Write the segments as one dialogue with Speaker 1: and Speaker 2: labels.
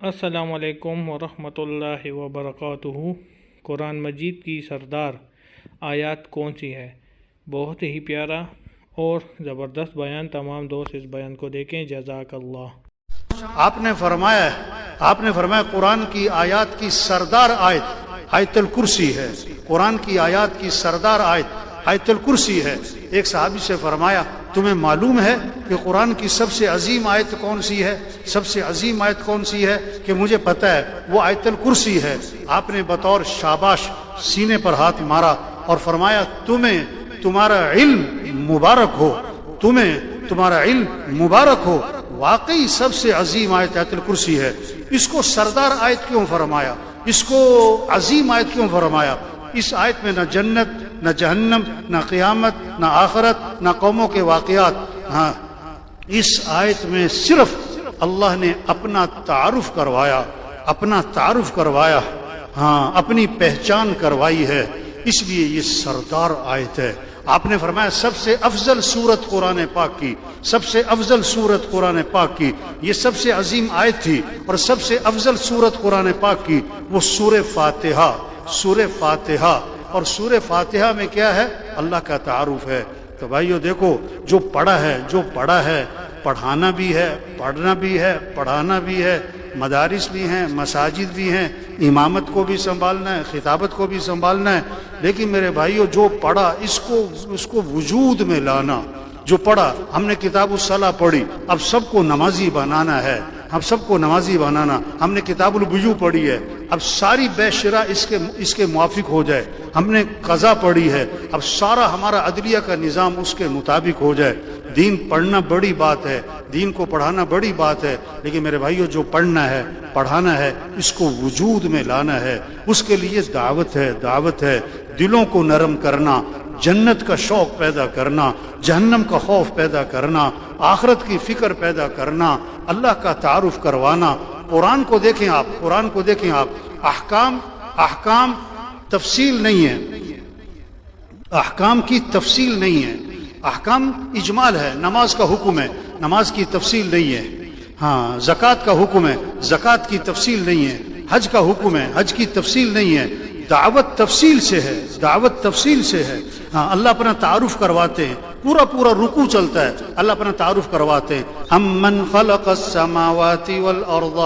Speaker 1: السلام علیکم ورحمۃ اللہ وبرکاتہ۔ قرآن مجید کی سردار آیات کون سی ہے؟ بہت ہی پیارا اور زبردست بیان، تمام دوست اس بیان کو دیکھیں۔ جزاک اللہ۔
Speaker 2: آپ نے فرمایا قرآن کی آیات کی سردار آیت الکرسی ہے۔ قرآن کی آیات کی سردار آیت الکرسی ہے۔ ایک صحابی سے فرمایا تمہیں معلوم ہے کہ قرآن کی سب سے عظیم آیت کون سی ہے؟ سب سے عظیم آیت کون سی ہے؟ کہ مجھے پتہ ہے، وہ آیت الکرسی ہے۔ آپ نے بطور شاباش سینے پر ہاتھ مارا اور فرمایا تمہارا علم مبارک ہو، تمہارا علم مبارک ہو۔ واقعی سب سے عظیم آیت الکرسی ہے۔ اس کو سردار آیت کیوں فرمایا؟ اس کو عظیم آیت کیوں فرمایا؟ اس آیت میں نہ جنت، نہ جہنم، نہ قیامت، نہ آخرت، نہ قوموں کے واقعات۔ ہاں، اس آیت میں صرف اللہ نے اپنا تعارف کروایا، ہاں، اپنی پہچان کروائی ہے، اس لیے یہ سردار آیت ہے۔ آپ نے فرمایا سب سے افضل سورت قرآن پاک کی، سب سے افضل سورت قرآن پاک کی، یہ سب سے عظیم آیت تھی۔ اور سب سے افضل سورت قرآن پاک کی وہ سورہ فاتحہ، اور سورہ فاتحہ میں کیا ہے؟ اللہ کا تعارف ہے۔ تو بھائیو دیکھو، جو پڑھا ہے، پڑھانا بھی ہے، پڑھنا بھی ہے، پڑھانا بھی ہے، مدارس بھی ہیں، مساجد بھی ہیں، امامت کو بھی سنبھالنا ہے، خطابت کو بھی سنبھالنا ہے۔ لیکن میرے بھائیو، جو پڑھا اس کو وجود میں لانا۔ جو پڑھا، ہم نے کتاب الصلاۃ پڑھی، اب سب کو نمازی بنانا ہے، ہم نے کتاب الوضو پڑھی ہے، اب ساری بے شرع اس کے موافق ہو جائے۔ ہم نے قضا پڑھی ہے، اب سارا ہمارا عدلیہ کا نظام اس کے مطابق ہو جائے۔ دین پڑھنا بڑی بات ہے، دین کو پڑھانا بڑی بات ہے، لیکن میرے بھائیو، جو پڑھنا ہے، پڑھانا ہے، اس کو وجود میں لانا ہے۔ اس کے لیے دعوت ہے، دلوں کو نرم کرنا، جنت کا شوق پیدا کرنا، جہنم کا خوف پیدا کرنا، آخرت کی فکر پیدا کرنا، اللہ کا تعارف کروانا۔ قرآن کو دیکھیں آپ، احکام تفصیل نہیں ہے، احکام کی تفصیل نہیں ہے، احکام اجمال ہے۔ نماز کا حکم ہے، نماز کی تفصیل نہیں ہے۔ ہاں، زکوٰۃ کا حکم ہے، زکوٰۃ کی تفصیل نہیں ہے۔ حج کا حکم ہے، حج کی تفصیل نہیں ہے۔ دعوت تفصیل سے ہے۔ ہاں، اللہ اپنا تعارف کرواتے ہیں، پورا رکوع چلتا ہے، اللہ اپنا تعارف کرواتے ہیں۔ امن خلق السماوات والارض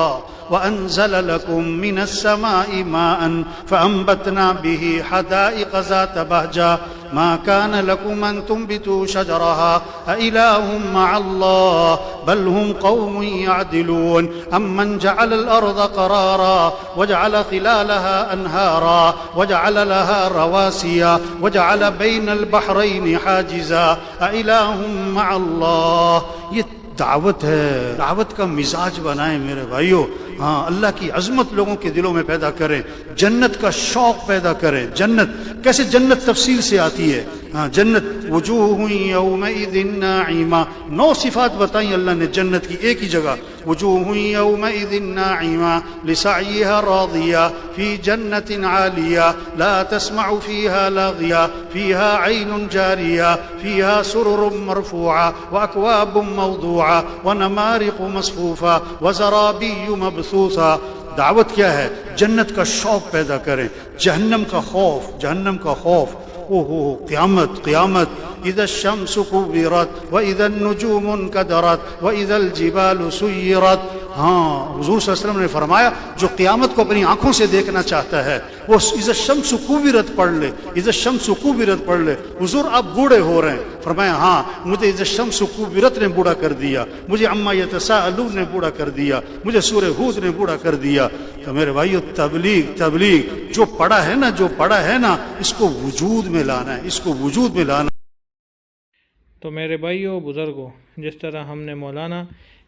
Speaker 2: وانزل لكم من السماء ماء فانبتنا به حدائق ذات بهجة ما كان لكم ان تنبتوا شجرها أإله مع الله بل هم قوم يعدلون امن جعل الارض قرارا وجعل خلالها انهارا وجعل لها رواسي وجعل بين البحرين حاجزا أإله مع الله۔ یہ دعوت ہے، دعوت کا مزاج بنائیں میرے بھائیو۔ ہاں، اللہ کی عظمت لوگوں کے دلوں میں پیدا کریں، جنت کا شوق پیدا کریں۔ جنت کیسے؟ جنت تفصیل سے آتی ہے۔ ہاں، جنت وجوہ یومئذ ناعمہ، 9 صفات بتائیں اللہ نے جنت کی ایک ہی جگہ۔ وجوہ یومئذ ناعمہ لسعیہا راضیہ فی جنت عالیہ لا تسمع فیہا لاغیہ فیہا عین جاریہ فیہا سرر مرفوعہ واکواب موضوعہ ونمارق مصفوفہ وزرابی مبثوثہ۔ دعوت کیا ہے؟ جنت کا شوق پیدا کریں، جہنم کا خوف۔ قیامت اذا الشمس كورت واذا النجوم انكدرت واذا الجبال سيرت۔ ہاں، حضور صلی اللہ علیہ وسلم نے فرمایا جو قیامت کو اپنی آنکھوں سے دیکھنا چاہتا ہے وہ اذا الشمس كورت پڑھ لے، اذا الشمس كورت پڑھ لے۔ حضور آپ بوڑھے ہو رہے ہیں، فرمایا ہاں، مجھے اذا الشمس كورت نے بوڑھا کر دیا، مجھے عما يتساءلون نے بوڑھا کر دیا، مجھے سورہ ہود نے بوڑھا کر دیا۔ تو میرے بھائیو، تبلیغ جو پڑھا ہے نا اس کو وجود میں لانا ہے،
Speaker 1: تو میرے بھائیوں بزرگوں، جس طرح ہم نے مولانا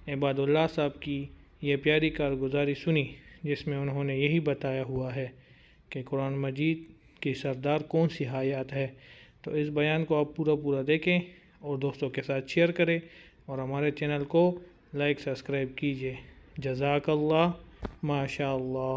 Speaker 1: عباد اللہ صاحب کی یہ پیاری کارگزاری سنی، جس میں انہوں نے یہی بتایا ہوا ہے کہ قرآن مجید کی سردار کون سی آیات ہے، تو اس بیان کو آپ پورا دیکھیں اور دوستوں کے ساتھ شیئر کریں اور ہمارے چینل کو لائک سبسکرائب کیجیے۔ جزاک اللہ، ماشاء اللہ۔